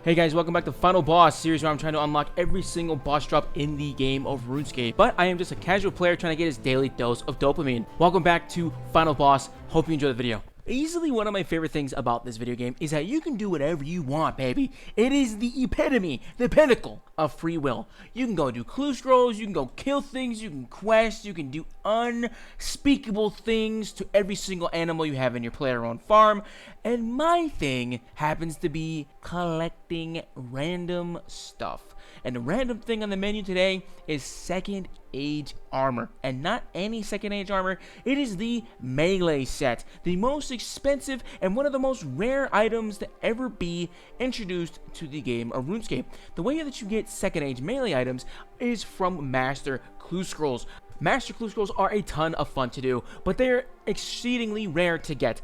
Hey guys, welcome back to Final Boss series where I'm trying to unlock every single boss drop in the game of Runescape. But I am just a casual player trying to get his daily dose of dopamine. Welcome back to Final Boss. Hope you enjoy the video. Easily one of my favorite things about this video game is that you can do whatever you want, baby. It is the epitome, the pinnacle of free will. You can go do clue scrolls, you can go kill things, you can quest, you can do unspeakable things to every single animal you have in your player-owned farm. And my thing happens to be collecting random stuff. And the random thing on the menu today is second age armor, and not any second age armor. It is the melee set, the most expensive and one of the most rare items to ever be introduced to the game of RuneScape. The way that you get second age melee items is from master clue scrolls. Master clue scrolls are a ton of fun to do, but they're exceedingly rare to get.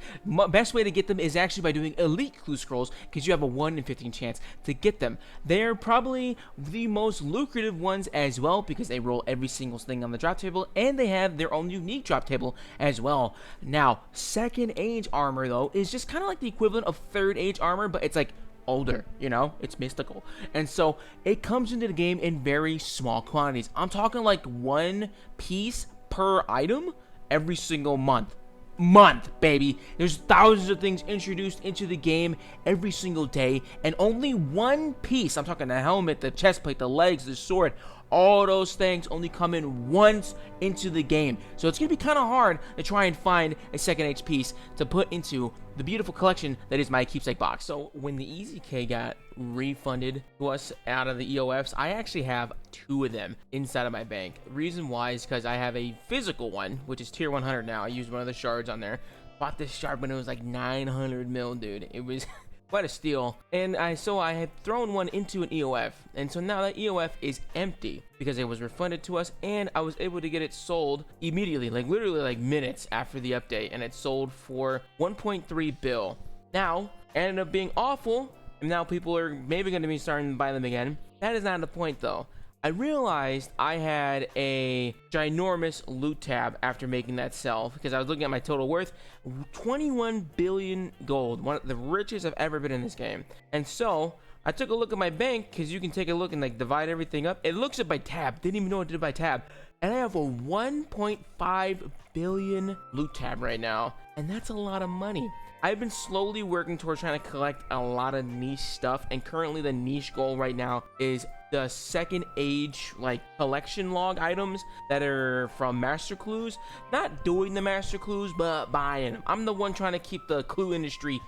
Best way to get them is actually by doing elite clue scrolls, because you have a 1 in 15 chance to get them. They're probably the most lucrative ones as well, because they roll every single thing on the drop table, and they have their own unique drop table as well. Now, second age armor though is just kind of like the equivalent of third age armor, but it's like older, you know, it's mystical, and so it comes into the game in very small quantities. I'm talking like 1 piece per item every single month, baby. There's thousands of things introduced into the game every single day, and only 1 piece, I'm talking the helmet, the chest plate, the legs, the sword, all those things only come in once into the game. So it's gonna be kind of hard to try and find a second age piece to put into the beautiful collection that is my keepsake box. So when the EZK got refunded to us out of the EOFs, I actually have 2 of them inside of my bank. The reason why is because I have a physical one, which is tier 100 now. I used one of the shards on there. Bought this shard when it was like 900 mil, dude. It was quite a steal, and I had thrown one into an EOF, and so now that EOF is empty because it was refunded to us, and I was able to get it sold immediately, like literally like minutes after the update, and it sold for 1.3 bill. Now it ended up being awful, and now people are maybe going to be starting to buy them again. That is not the point though. I realized I had a ginormous loot tab after making that sell, because I was looking at my total worth, 21 billion gold, one of the richest I've ever been in this game. And so I took a look at my bank, because you can take a look and like divide everything up. It looks at by tab, didn't even know what to do by tab, and I have a 1.5 billion loot tab right now, and that's a lot of money. I've been slowly working towards trying to collect a lot of niche stuff, and currently the niche goal right now is the second age like collection log items that are from master clues. Not doing the master clues, but buying them. I'm the one trying to keep the clue industry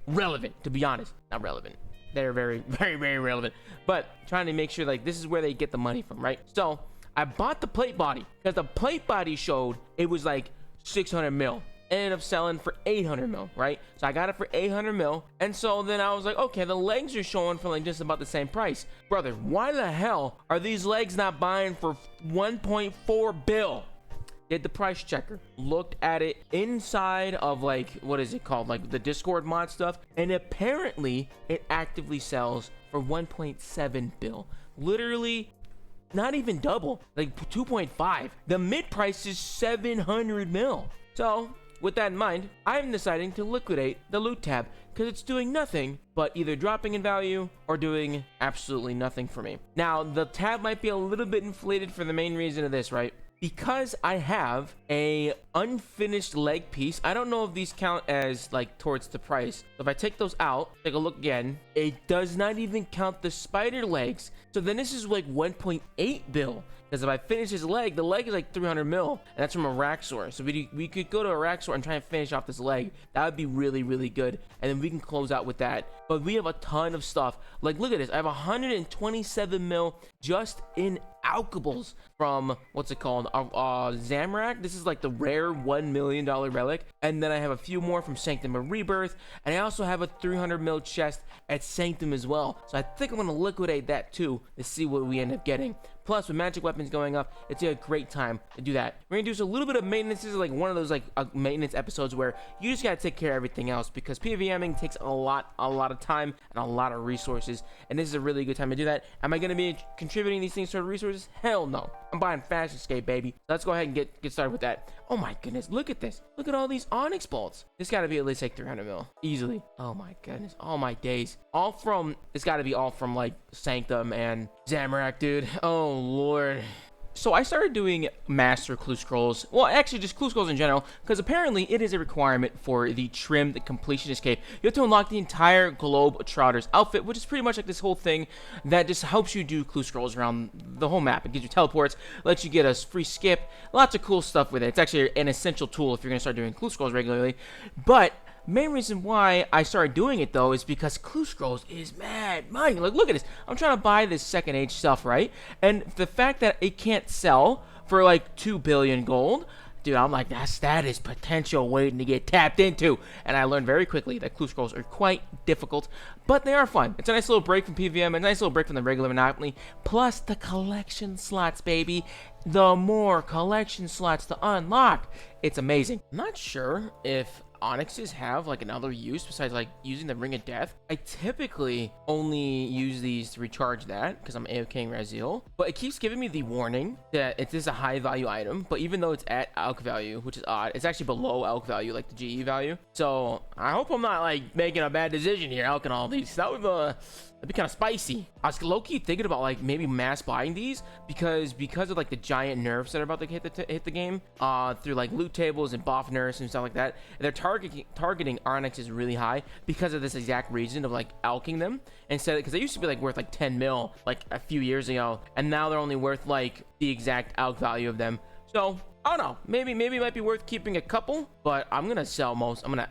relevant, to be honest. Not relevant. They're very, very, very relevant, but trying to make sure like this is where they get the money from, right? So I bought the plate body because the plate body showed it was like 600 mil. Ended up selling for 800 mil, right? So I got it for 800 mil, and so then I was like, okay, the legs are showing for like just about the same price. Brother, why the hell are these legs not buying for 1.4 bill? Did the price checker, looked at it inside of like, what is it called, like the Discord mod stuff, and apparently it actively sells for 1.7 bill. Literally not even double, like 2.5. The mid price is 700 mil. So with that in mind, I'm deciding to liquidate the loot tab, because it's doing nothing but either dropping in value or doing absolutely nothing for me. Now, the tab might be a little bit inflated for the main reason of this, right? Because I have a unfinished leg piece. I don't know if these count as like towards the price. So if I take those out, take a look again, it does not even count the spider legs. So then this is like 1.8 bill. Because if I finish his leg, the leg is like 300 mil, and that's from a Raxor. So we could go to a Raxor and try and finish off this leg. That would be really, really good, and then we can close out with that. But we have a ton of stuff. Like, look at this. I have 127 mil just in alchables from, what's it called, Zamrak. This is like the rare $1 million relic, and then I have a few more from Sanctum of Rebirth, and I also have a 300 mil chest at Sanctum as well. So I think I'm going to liquidate that too to see what we end up getting. Plus, with magic weapons going up, it's a great time to do that. We're gonna do a little bit of maintenance. This is like one of those like maintenance episodes where you just gotta take care of everything else, because PvMing takes a lot of time and a lot of resources, and this is a really good time to do that. Am I gonna be contributing these things to the resources? Hell no. I'm buying Fast Escape, baby. Let's go ahead and get started with that. Oh my goodness, look at this. Look at all these onyx bolts. This gotta be at least like 300 mil easily. Oh my goodness, all my days. All from, it's got to be all from like Sanctum and Zamorak, dude. Oh lord. So I started doing master clue scrolls, well actually just clue scrolls in general, because apparently it is a requirement for the trimmed completionist cape. You have to unlock the entire Globetrotter's outfit, which is pretty much like this whole thing that just helps you do clue scrolls around the whole map. It gives you teleports, lets you get a free skip, lots of cool stuff with it. It's actually an essential tool if you're going to start doing clue scrolls regularly. But main reason why I started doing it though is because clue scrolls is mad money. Like, look at this. I'm trying to buy this second age stuff, right? And the fact that it can't sell for like 2 billion gold, dude, I'm like, that is potential waiting to get tapped into. And I learned very quickly that clue scrolls are quite difficult, but they are fun. It's a nice little break from PvM, a nice little break from the regular Monopoly, plus the collection slots, baby. The more collection slots to unlock, it's amazing. I'm not sure if onyxes have like another use besides like using the ring of death. I typically only use these to recharge that because I'm AFKing Razil, but it keeps giving me the warning that it is a high value item, but even though it's at alch value, which is odd, it's actually below alch value, like the GE value. So I hope I'm not like making a bad decision here alching all these. That would that'd be kind of spicy. I was low-key thinking about like maybe mass buying these because of like the giant nerfs that are about to hit the game through like loot tables and buff nerfs and stuff like that. And they're targeting Onyx is really high because of this exact reason of like alching them instead, because they used to be like worth like 10 mil like a few years ago, and now they're only worth like the exact alch value of them. So I don't know, maybe it might be worth keeping a couple, but I'm gonna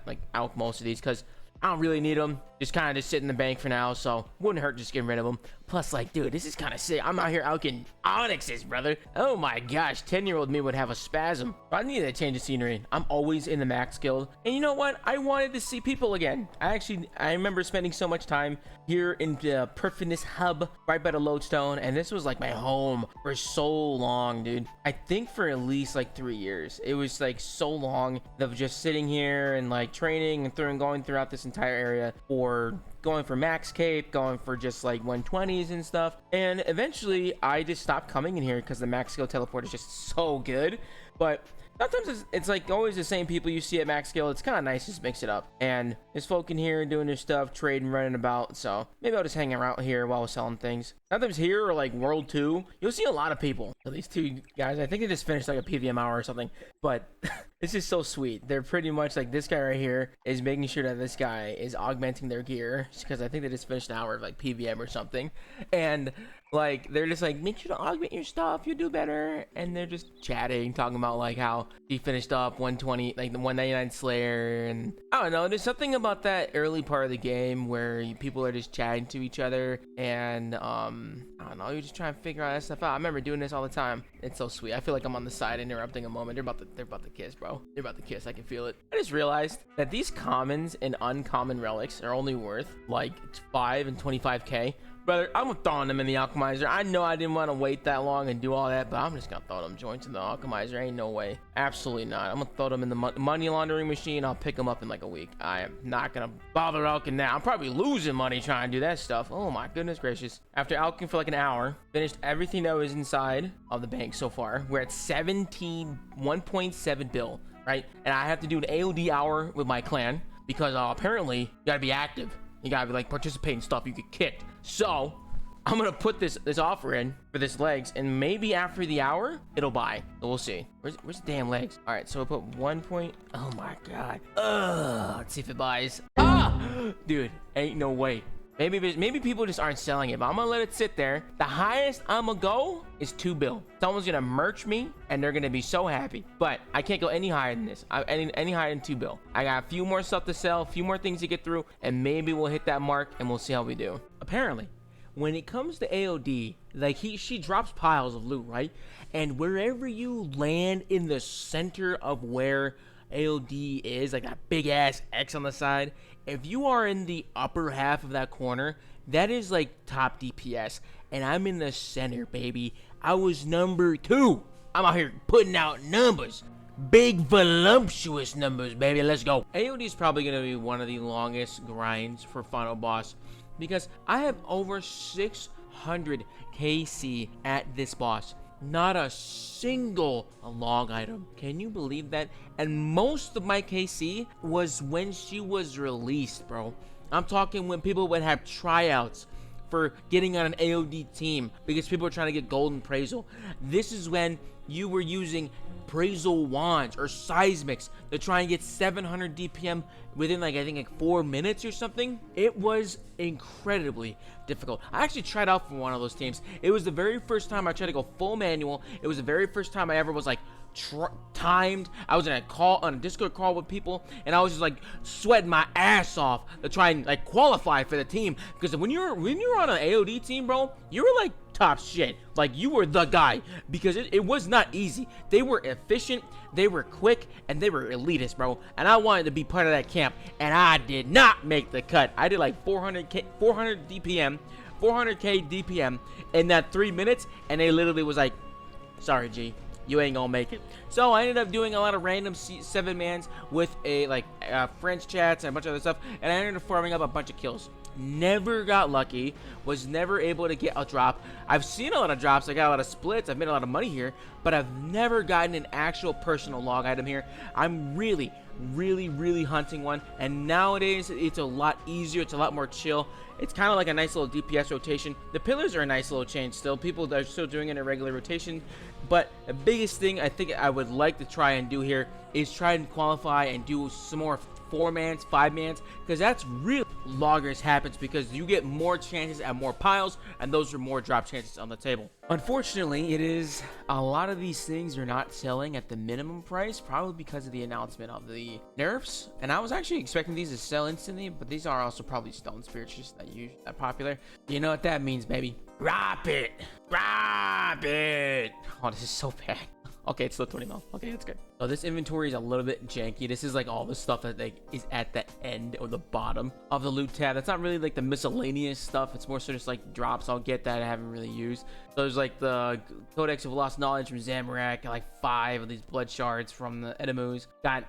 like alch most of these because I don't really need them. Just kind of just sit in the bank for now, so wouldn't hurt just getting rid of them. Plus, like, dude, this is kind of sick. I'm out here alching onyxes, brother. Oh my gosh, 10-year-old me would have a spasm. I need to change the scenery. I'm always in the max guild, and you know what? I wanted to see people again. I remember spending so much time here in the Perfinis hub right by the lodestone, and this was like my home for so long, dude. I think for at least like 3 years. It was like so long of just sitting here and like training and going throughout this entire area, or going for max cape, going for just like 120s and stuff. And eventually I just stopped coming in here because the max skill teleport is just so good. But sometimes it's like always the same people you see at max skill. It's kind of nice to just mix it up, and there's folk in here doing their stuff, trading, running about. So maybe I'll just hang around here while we're selling things. Sometimes here or like World 2, you'll see a lot of people. So these two guys, I think they just finished like a PVM hour or something, but this is so sweet. They're pretty much like, this guy right here is making sure that this guy is augmenting their gear, because I think they just finished an hour of like PVM or something, and like they're just like, make sure to augment your stuff, you'll do better. And they're just chatting, talking about like how he finished up 120, like the 199 Slayer. And I don't know, there's something about that early part of the game where people are just chatting to each other, and I don't know, you're just trying to figure out that stuff out. I remember doing this all the time. It's so sweet. I feel like I'm on the side interrupting a moment. They're about to kiss, bro. They're about to kiss. I can feel it. I just realized that these commons and uncommon relics are only worth like 5 and 25k. Brother, I'm throwing them in the alchemizer. I know I didn't want to wait that long and do all that, but I'm just gonna throw them joints in the alchemizer. Ain't no way. Absolutely not. I'm gonna throw them in the money laundering machine. I'll pick them up in like a week. I am not gonna bother alching now. I'm probably losing money trying to do that stuff. Oh my goodness gracious. After alching for like an hour, finished everything that was inside of the bank so far. We're at 1.7 bill, right? And I have to do an AOD hour with my clan because apparently you gotta be active. You gotta be like participating stuff, you get kicked. So I'm gonna put this offer in for this legs, and maybe after the hour it'll buy. So we'll see. Where's the damn legs? All right, so we'll put 1 point. Oh my god. Let's see if it buys. Dude, ain't no way. Maybe people just aren't selling it, but I'm gonna let it sit there. The highest I'm gonna go is 2 bill. Someone's gonna merch me and they're gonna be so happy, but I can't go any higher than this. Any higher than 2 bill. I got a few more stuff to sell, a few more things to get through, and maybe we'll hit that mark and we'll see how we do. Apparently, when it comes to AOD, like she drops piles of loot, right? And wherever you land in the center of where AOD is, like that big ass X on the side, if you are in the upper half of that corner, that is like top DPS, and I'm in the center, baby. I was number 2. I'm out here putting out numbers, big voluptuous numbers, baby. Let's go. AOD is probably gonna be one of the longest grinds for final boss, because I have over 600 KC at this boss. Not a single log item. Can you believe that? And most of my KC was when she was released, bro. I'm talking when people would have tryouts for getting on an AOD team because people are trying to get golden Prazel. This is when you were using Prazel wands or seismics to try and get 700 DPM within like I think like 4 minutes or something. It was incredibly difficult. I actually tried out for one of those teams. It was the very first time I tried to go full manual. It was the very first time I ever was like timed. I was in a call on a Discord call with people, and I was just like sweating my ass off to try and like qualify for the team, because when you're on an AOD team, bro, you were like top shit. Like, you were the guy, because it was not easy. They were efficient, they were quick, and they were elitist, bro. And I wanted to be part of that camp, and I did not make the cut. I did like 400 DPM in that 3 minutes, and they literally was like, sorry G, you ain't gonna make it. So I ended up doing a lot of random 7-mans with a like French chats and a bunch of other stuff, and I ended up farming up a bunch of kills. Never got lucky, was never able to get a drop. I've seen a lot of drops, I got a lot of splits, I've made a lot of money here, but I've never gotten an actual personal log item here. I'm really hunting one, and nowadays it's a lot easier, it's a lot more chill. It's kind of like a nice little DPS rotation. The pillars are a nice little change still. People are still doing it in a regular rotation, but the biggest thing I think I would like to try and do here is try and qualify and do some more 4-mans, 5-mans, because that's really loggers happens, because you get more chances at more piles, and those are more drop chances on the table. Unfortunately, it is a lot of these things are not selling at the minimum price, probably because of the announcement of the nerfs. And I was actually expecting these to sell instantly, but these are also probably stone spirits, just that popular. You know what that means, baby? Drop it, drop it. Oh, this is so bad. Okay, it's still 20 mil. Okay, that's good. So this inventory is a little bit janky. This is like all the stuff that like is at the end or the bottom of the loot tab. That's not really like the miscellaneous stuff. It's more so just like drops I'll get that I haven't really used. So there's like the Codex of Lost Knowledge from Zamorak, like 5 of these blood shards from the Edemus. Got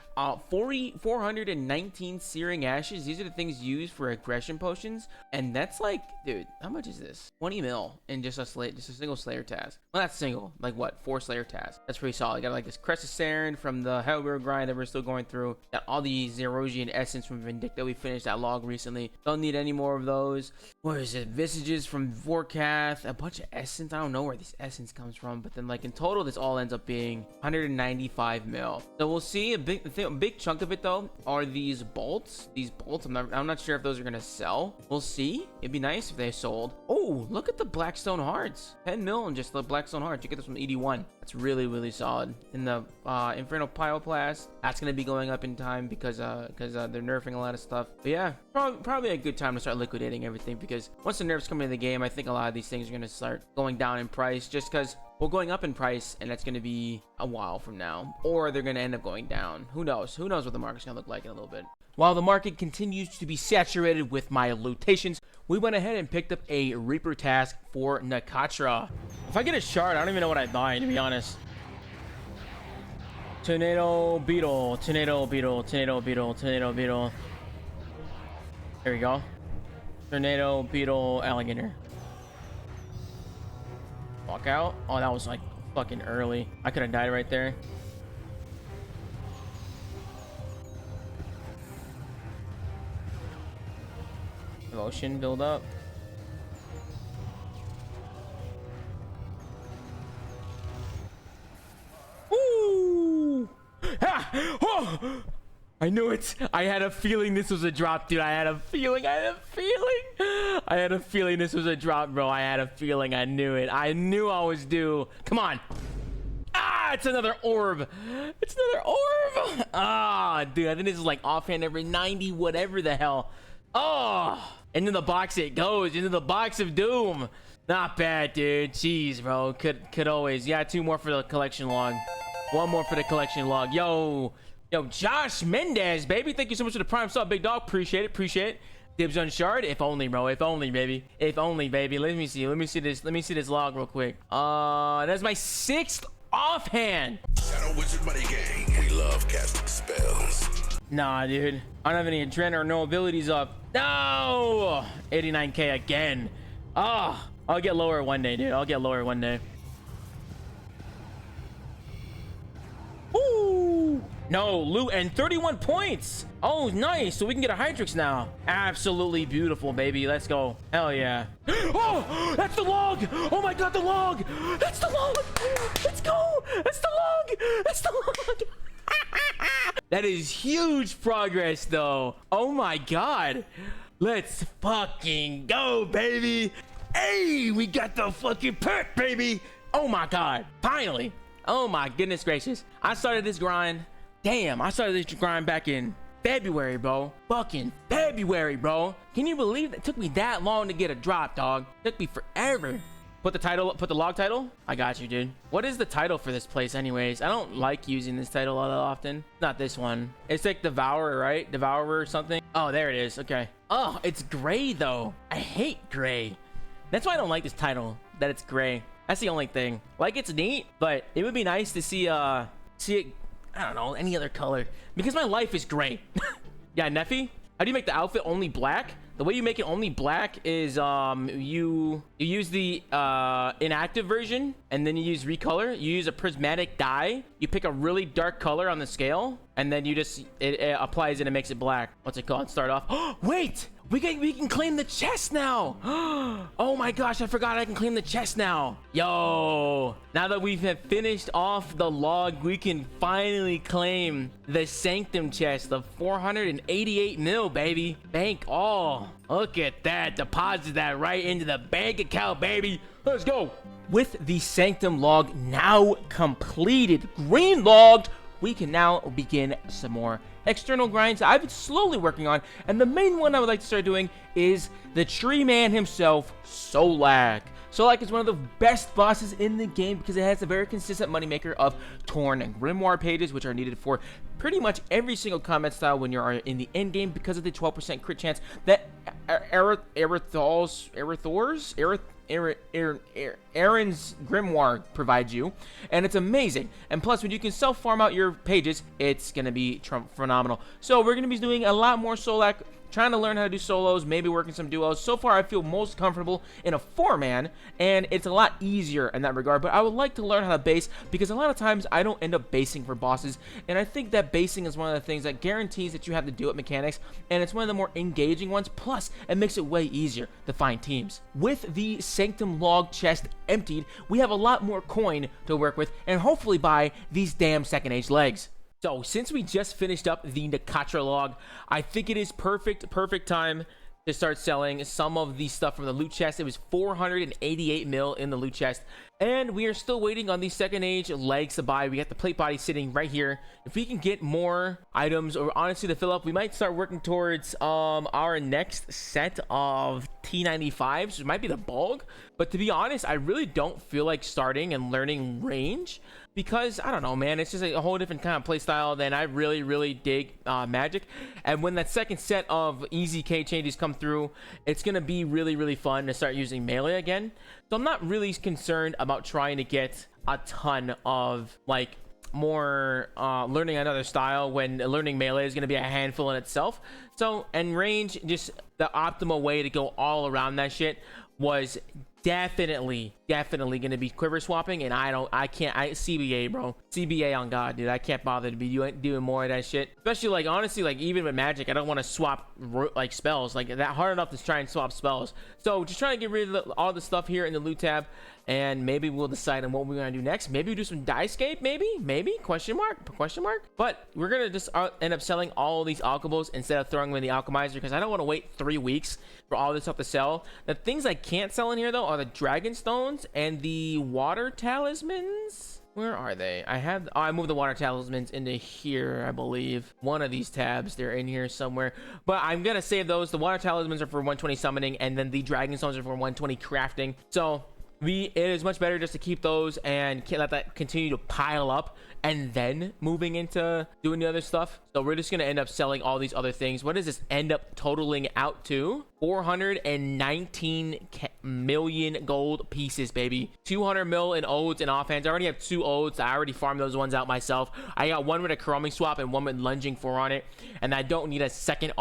419 searing ashes. These are the things used for aggression potions, and that's like, dude, how much is this? 20 mil in just a single Slayer task. Well, not single, like what, 4 Slayer tasks. That's pretty solid. Got like this Crest of Saren from the Hellbear grind that we're still going through. Got all the Zerosian Essence from Vindicta. We finished that log recently. Don't need any more of those. What is it? Visages from Vorkath. A bunch of Essence. I don't know where this Essence comes from, but then like in total, this all ends up being 195 mil. So we'll see. A big chunk of it though are these bolts. These bolts, I'm not sure if those are gonna sell. We'll see. It'd be nice if they sold. Oh, look at the Blackstone Hearts. 10 mil and just the Blackstone Hearts. You get this from 81. That's really solid. In the Infernal Pyroplast, that's gonna be going up in time because they're nerfing a lot of stuff. But yeah, probably a good time to start liquidating everything, because once the nerfs come into the game, I think a lot of these things are gonna start going down in price, just because we're going up in price, and that's gonna be a while from now, or they're gonna end up going down. Who knows what the market's gonna look like in a little bit. While the market continues to be saturated with my lootations, we went ahead and picked up a Reaper task for Nakatra. If I get a shard, I don't even know what I buy, to be honest. Tornado Beetle, Tornado Beetle, Tornado Beetle, Tornado Beetle. There we go. Tornado Beetle Alligator. Walk out. Oh, that was like fucking early. I could have died right there. Devotion build up. Ooh! Ha! Oh! I knew it. I had a feeling this was a drop, dude. I had a feeling this was a drop, bro. I had a feeling. I knew it. I knew I was due. Come on. Ah, it's another orb. It's another orb. Ah, dude. I think this is like offhand every 90, whatever the hell. Oh, into the box it goes. Into the box of doom. Not bad, dude. Jeez, bro. Could always. Yeah, 2 more for the collection log. 1 more for the collection log. Yo, Josh Mendez, baby. Thank you so much for the prime sub, big dog. Appreciate it. Dibs on shard. If only, bro. If only, baby. If only, baby. Let me see this log real quick. That's my 6th offhand. Shadow Wizard Money Gang. We love casting spells. Nah, dude. I don't have any adrenaline or no abilities up. No! 89k again. Ah, I'll get lower one day, dude. I'll get lower one day. Ooh! No, loot and 31 points. Oh, nice. So we can get a Hydrix now. Absolutely beautiful, baby. Let's go. Hell yeah. Oh, that's the log. Oh my God, the log. That's the log. Let's go. That's the log. That's the log. That is huge progress, though. Oh my God. Let's fucking go, baby. Hey, we got the fucking perk, baby. Oh my God. Finally. Oh my goodness gracious. I started this grind. Damn, I started this grind back in February, bro. Fucking February, bro. Can you believe it took me that long to get a drop, dog? Took me forever. Put the log title. I got you, dude. What is the title for this place anyways? I don't like using this title all that often. Not this one. It's like Devourer, right? Devourer or something. Oh, there it is. Okay. Oh, it's gray though. I hate gray. That's why I don't like this title, that it's gray. That's the only thing. Like, it's neat, but it would be nice to see it, I don't know, any other color, because my life is gray. Yeah, Neffy, how do you make the outfit only black? The way you make it only black is you use the inactive version, and then you use recolor. You use a prismatic dye. You pick a really dark color on the scale, and then you just it applies it and makes it black. What's it called? Start off. Wait, we can claim the chest now. Oh my gosh, I forgot I can claim the chest now. Yo, now that we've finished off the log, we can finally claim the Sanctum chest of 488 mil, baby. Bank all. Look at that. Deposit that right into the bank account, baby. Let's go. With the Sanctum log now completed, green logged, we can now begin some more external grinds I've been slowly working on, and the main one I would like to start doing is the tree man himself, Solak. Solak is one of the best bosses in the game because it has a very consistent moneymaker of torn and grimoire pages, which are needed for pretty much every single combat style when you're in the end game because of the 12% crit chance that Aaron's grimoire provides you, and it's amazing. And plus, when you can self farm out your pages, it's gonna be phenomenal. So we're gonna be doing a lot more Solak, trying to learn how to do solos, maybe working some duos. So far I feel most comfortable in a 4-man, and it's a lot easier in that regard, but I would like to learn how to base, because a lot of times I don't end up basing for bosses, and I think that basing is one of the things that guarantees that you have to do it mechanics, and it's one of the more engaging ones. Plus it makes it way easier to find teams. With the Sanctum log chest emptied, we have a lot more coin to work with and hopefully buy these damn second age legs. So since we just finished up the Nakatra log, I think it is perfect time to start selling some of the stuff from the loot chest. It was 488 mil in the loot chest, and we are still waiting on the second age legs to buy. We got the plate body sitting right here. If we can get more items, or honestly to fill up, we might start working towards our next set of T95s, which might be the bulk. But to be honest, I really don't feel like starting and learning range, because I don't know, man, it's just a whole different kind of play style than I really dig magic. And when that second set of easy K changes come through, it's gonna be really fun to start using melee again. So I'm not really concerned about trying to get a ton of like more learning another style when learning melee is going to be a handful in itself. So, and range, just the optimal way to go all around that shit was definitely gonna be quiver swapping, and CBA, bro. CBA on God, dude. I can't bother to be doing more of that shit, especially like honestly, like even with magic, I don't want to swap like spells like that hard enough to try and swap spells. So just trying to get rid of all the stuff here in the loot tab, and maybe we'll decide on what we're gonna do next. Maybe we do some Diescape, maybe question mark. But we're gonna just end up selling all of these alchemables instead of throwing them in the alchemizer, because I don't want to wait 3 weeks for all this stuff to sell. The things I can't sell in here though are the dragon stones and the water talismans. Where are they? I moved the water talismans into here, I believe. One of these tabs, they're in here somewhere. But I'm gonna save those. The water talismans are for 120 summoning, and then the dragon stones are for 120 crafting. So it is much better just to keep those and let that continue to pile up, and then moving into doing the other stuff. So we're just gonna end up selling all these other things. What does this end up totaling out to? 419 million gold pieces, baby. 200 mil in odes and offhands. I already have 2 odes. I already farmed those ones out myself. I got one with a chroming swap and one with lunging 4 on it, and I don't need a second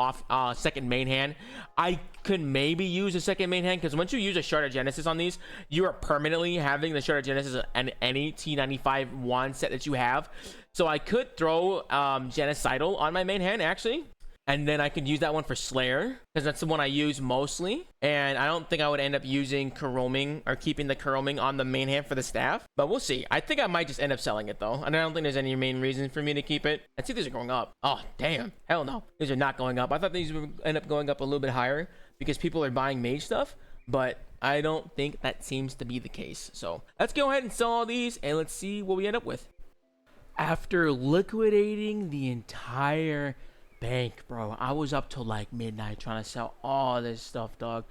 main hand. I could maybe use a second main hand, because once you use a Shard of Genesis on these, you are permanently having the Shard of Genesis and any T95 wand set that you have. So I could throw Genocidal on my main hand, actually. And then I could use that one for Slayer, because that's the one I use mostly. And I don't think I would end up using Kuroming or keeping the Kuroming on the main hand for the staff. But we'll see. I think I might just end up selling it, though. And I don't think there's any main reason for me to keep it. Let's see if these are going up. Oh, damn. Hell no. These are not going up. I thought these would end up going up a little bit higher because people are buying mage stuff. But I don't think that seems to be the case. So let's go ahead and sell all these, and let's see what we end up with. After liquidating the entire bank, bro, I was up till like midnight trying to sell all this stuff, dog.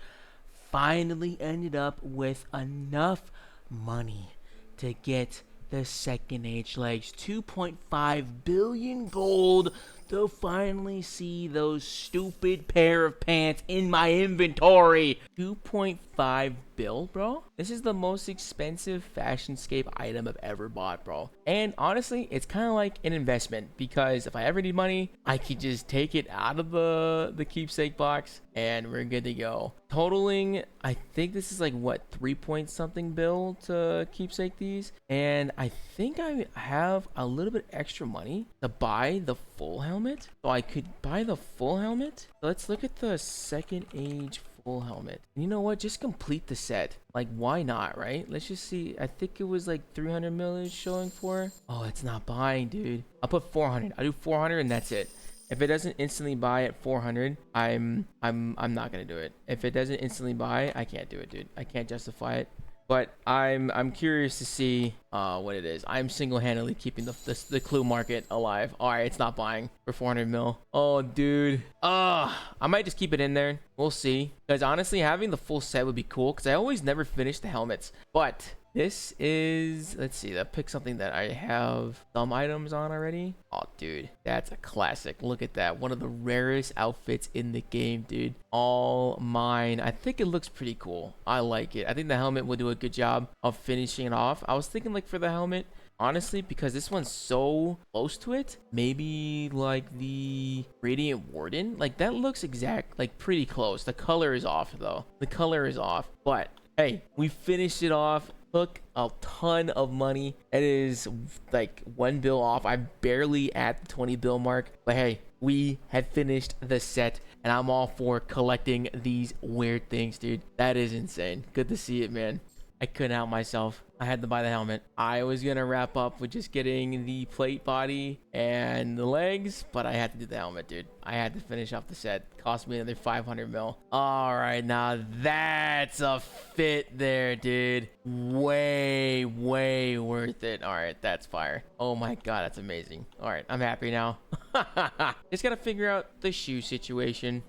Finally ended up with enough money to get the second age legs, 2.5 billion gold, to finally see those stupid pair of pants in my inventory. 2.5 bill, bro. This is the most expensive Fashionscape item I've ever bought, bro. And honestly, it's kind of like an investment, because if I ever need money, I could just take it out of the keepsake box and we're good to go. Totaling, I think this is like what, 3 point something bill to keepsake these. And I think I have a little bit extra money to buy the full helmet. So I could buy the full helmet. So let's look at the second age full helmet. You know what? Just complete the set. Like, why not, right? Let's just see. I think it was like 300 mil is showing for. Oh, it's not buying, dude. I'll put 400. I'll do 400 and that's it. If it doesn't instantly buy at 400, I'm not gonna do it. If it doesn't instantly buy, I can't do it, dude. I can't justify it. But I'm curious to see what it is. I'm single-handedly keeping the clue market alive. All right, it's not buying for 400 mil. Oh, dude. I might just keep it in there. We'll see. Because honestly, having the full set would be cool, because I always never finish the helmets. But this is, let's see, I'll pick something that I have some items on already. Oh, dude, that's a classic. Look at that. One of the rarest outfits in the game, dude. All mine. I think it looks pretty cool. I like it. I think the helmet would do a good job of finishing it off. I was thinking like for the helmet, honestly, because this one's so close to it, maybe like the Radiant Warden. Like that looks like pretty close. The color is off though. The color is off. But hey, we finished it off. Took a ton of money. It is like 1 bill off. I'm barely at the 20 bill mark, but hey, we have finished the set and I'm all for collecting these weird things, dude. That is insane. Good to see it, man. I couldn't help myself. I had to buy the helmet. I was gonna wrap up with just getting the plate body and the legs, but I had to do the helmet, dude. I had to finish off the set. Cost me another 500 mil. All right, now that's a fit there, dude. Way worth it. All right, that's fire. Oh my god, that's amazing. All right, I'm happy now. Just gotta figure out the shoe situation.